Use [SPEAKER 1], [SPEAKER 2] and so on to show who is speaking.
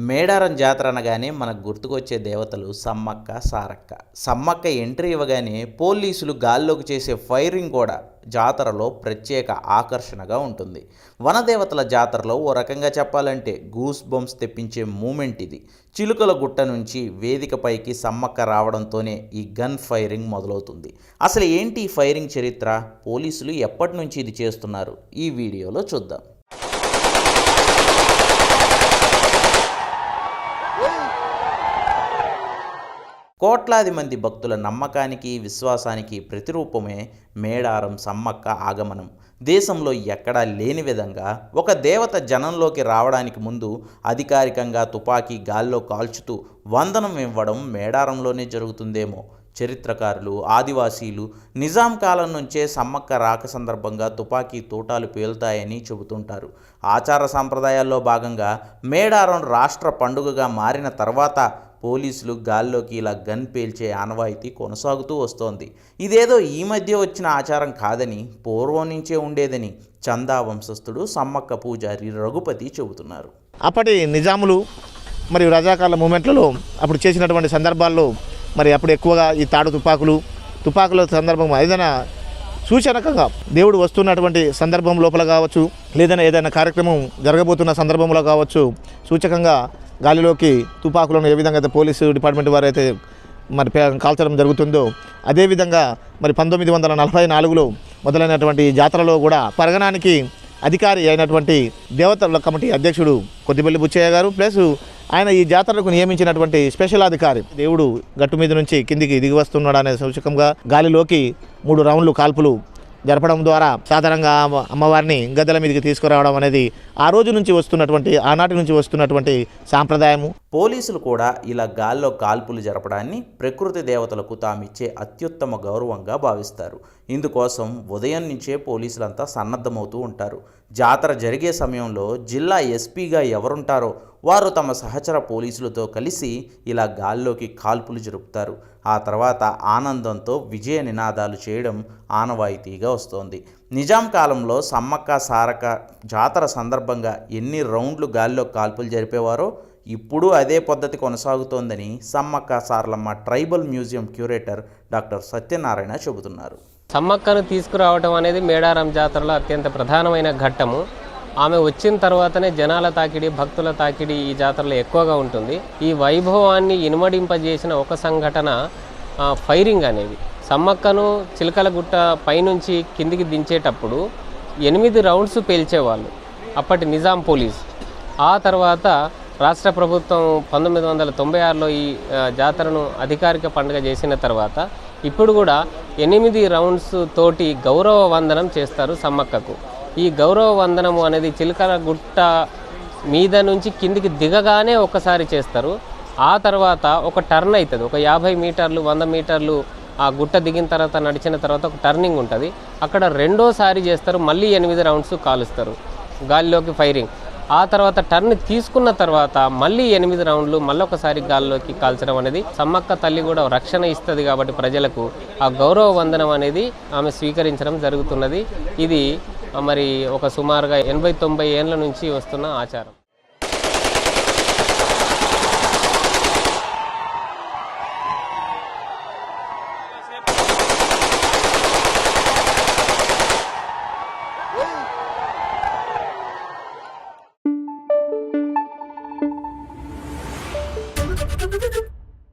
[SPEAKER 1] మేడారం జాతర అనగానే మనకు గుర్తుకొచ్చే దేవతలు సమ్మక్క సారక్క. సమ్మక్క ఎంట్రీ ఇవ్వగానే పోలీసులు గాల్లోకి చేసే ఫైరింగ్ కూడా జాతరలో ప్రత్యేక ఆకర్షణగా ఉంటుంది. వనదేవతల జాతరలో ఓ రకంగా చెప్పాలంటే గూస్ బంప్స్ తెప్పించే మూమెంట్ ఇది. చిలుకల గుట్ట నుంచి వేదికపైకి సమ్మక్క రావడంతోనే ఈ గన్ ఫైరింగ్ మొదలవుతుంది. అసలు ఏంటి ఈ ఫైరింగ్ చరిత్ర? పోలీసులు ఎప్పటి నుంచి ఇది చేస్తున్నారు? ఈ వీడియోలో చూద్దాం. కోట్లాది మంది భక్తుల నమ్మకానికి విశ్వాసానికి ప్రతిరూపమే మేడారం సమ్మక్క ఆగమనం. దేశంలో ఎక్కడా లేని విధంగా ఒక దేవత జనంలోకి రావడానికి ముందు అధికారికంగా తుపాకీ గాల్లో కాల్చుతూ వందనం ఇవ్వడం మేడారంలోనే జరుగుతుందేమో. చరిత్రకారులు, ఆదివాసీలు నిజాం కాలం నుంచే సమ్మక్క రాక సందర్భంగా తుపాకీ తూటాలు పేలుతాయని చెబుతుంటారు. ఆచార సంప్రదాయాల్లో భాగంగా మేడారం రాష్ట్ర పండుగగా మారిన తర్వాత పోలీసులు గాల్లోకి ఇలా గన్ పేల్చే ఆనవాయితీ కొనసాగుతూ వస్తోంది. ఇదేదో ఈ మధ్య వచ్చిన ఆచారం కాదని, పూర్వం నుంచే ఉండేదని చందా వంశస్థుడు సమ్మక్క పూజారి రఘుపతి చెబుతున్నారు.
[SPEAKER 2] అప్పటి నిజాములు మరియు రజాకార్ల మూమెంట్లలో అప్పుడు చేసినటువంటి సందర్భాల్లో మరి అప్పుడు ఎక్కువగా ఈ తాడు తుపాకుల సందర్భం ఏదైనా సూచనకంగా దేవుడు వస్తున్నటువంటి సందర్భం లోపల కావచ్చు, లేదైనా ఏదైనా కార్యక్రమం జరగబోతున్న సందర్భంలో కావచ్చు, సూచకంగా గాలిలోకి తుపాకులను ఏ విధంగా అయితే పోలీసు డిపార్ట్మెంట్ వారు అయితే మరి కాల్చడం జరుగుతుందో అదేవిధంగా మరి 1944లో మొదలైనటువంటి జాతరలో కూడా పరగణానికి అధికారి అయినటువంటి దేవతల కమిటీ అధ్యక్షుడు కొద్దిపల్లి బుచ్చయ్య గారు ప్లస్ ఆయన ఈ జాతరకు నియమించినటువంటి స్పెషల్ అధికారి దేవుడు గట్టు మీద నుంచి కిందికి దిగి వస్తున్నాడు అనే సూచకంగా గాలిలోకి 3 రౌండ్లు కాల్పులు జరపడం ద్వారా సాధారణంగా అమ్మవారిని గద్దెల మీదకి తీసుకురావడం అనేది ఆ రోజు నుంచి వస్తున్నటువంటి ఆనాటి నుంచి వస్తున్నటువంటి సాంప్రదాయము.
[SPEAKER 1] పోలీసులు కూడా ఇలా గాల్లో కాల్పులు జరపడాన్ని ప్రకృతి దేవతలకు తామిచ్చే అత్యుత్తమ గౌరవంగా భావిస్తారు. ఇందుకోసం ఉదయం నుంచే పోలీసులంతా సన్నద్ధమవుతూ ఉంటారు. జాతర జరిగే సమయంలో జిల్లా ఎస్పీగా ఎవరుంటారో వారు తమ సహచర పోలీసులతో కలిసి ఇలా గాల్లోకి కాల్పులు జరుపుతారు. ఆ తర్వాత ఆనందంతో విజయ నినాదాలు చేయడం ఆనవాయితీగా వస్తోంది. నిజాం కాలంలో సమ్మక్క సారక్క జాతర సందర్భంగా ఎన్ని రౌండ్లు గాల్లో కాల్పులు జరిపేవారో ఇప్పుడు అదే పద్ధతి కొనసాగుతోందని Sammakka Saralamma tribal museum curator doctor Satyanarayana చెబుతున్నారు.
[SPEAKER 3] సమ్మక్కను తీసుకురావడం అనేది మేడారం జాతరలో అత్యంత ప్రధానమైన ఘట్టము. ఆమె వచ్చిన తర్వాతనే జనాల తాకిడి, భక్తుల తాకిడి ఈ జాతరలో ఎక్కువగా ఉంటుంది. ఈ వైభవాన్ని ఇనుమడింపజేసిన ఒక సంఘటన ఫైరింగ్ అనేది. సమ్మక్కను చిలకల గుట్ట పైనుంచి కిందికి దించేటప్పుడు 8 రౌండ్స్ పేల్చేవాళ్ళు అప్పటి నిజాం పోలీస్. ఆ తర్వాత రాష్ట్ర ప్రభుత్వం 1996లో ఈ జాతరను అధికారిక పండుగ చేసిన తర్వాత ఇప్పుడు కూడా 8 రౌండ్స్ తోటి గౌరవ వందనం చేస్తారు సమ్మక్కకు. ఈ గౌరవ వందనము అనేది చిలకల గుట్ట మీద నుంచి కిందికి దిగగానే ఒకసారి చేస్తారు. ఆ తర్వాత ఒక టర్న్ అవుతుంది, ఒక 50 మీటర్లు 100 మీటర్లు ఆ గుట్ట దిగిన తర్వాత నడిచిన తర్వాత ఒక టర్నింగ్ ఉంటుంది. అక్కడ రెండోసారి చేస్తారు, మళ్ళీ 8 రౌండ్స్ కాలుస్తారు గాలిలోకి ఫైరింగ్. ఆ తర్వాత టర్న్ తీసుకున్న తర్వాత మళ్ళీ 8 రౌండ్లు మళ్ళొకసారి గాల్లోకి కాల్చడం అనేది సమ్మక్క తల్లి కూడా రక్షణ ఇస్తుంది కాబట్టి ప్రజలకు ఆ గౌరవ వందనం అనేది ఆమె స్వీకరించడం జరుగుతున్నది. ఇది మరి ఒక సుమారుగా 80-90 ఏళ్ళ నుంచి వస్తున్న ఆచారం.
[SPEAKER 4] Thank you.